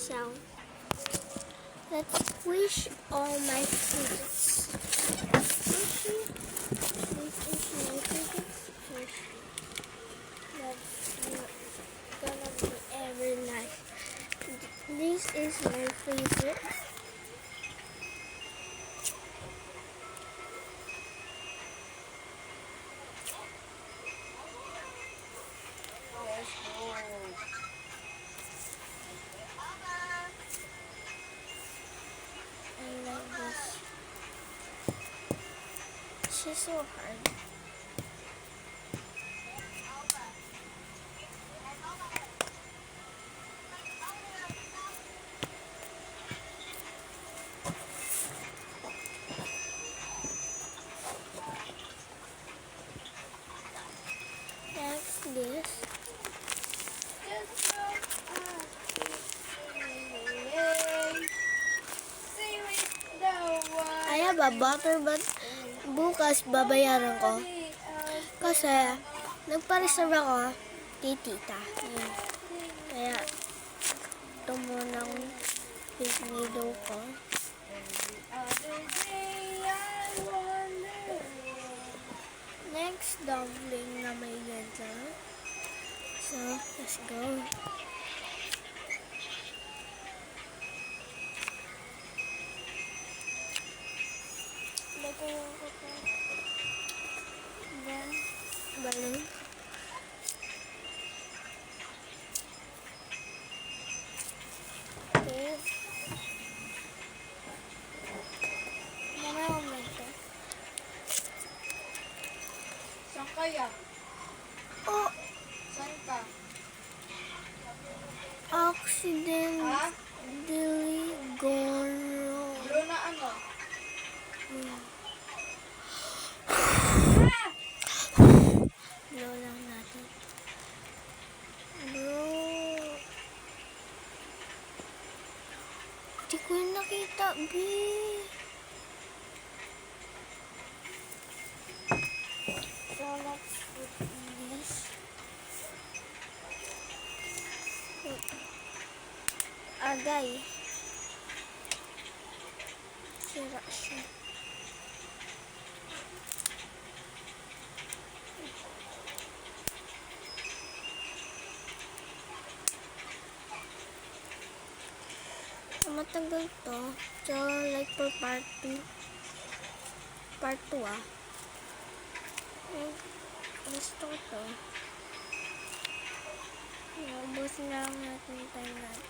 sound. Let's squish all my fruits. Squishy. This is my favorite squishy. That's gonna be very nice. This is my favorite. She's so hard. Next, this. I have a butter, but bukas babayaran ko. Kasi nagpa-reserve ako kay tita. Yun. Kaya ito muna ang pinido ko. Next, dumpling na may ganito. So, let's go. Lagyan ko po. Then, balloon. Okay. Mamaya momento. Saan kaya? Oh, Saan ka? accidentally gone wrong. Blue na ano? Blow lang natin. Bro. Hindi ko yung nakita, B. So, let's put this. Agay. Sira siya. Matagal to. So, like for part 2. Part 2 ah. Gusto ko to. Naubos na lang natin yung time natin.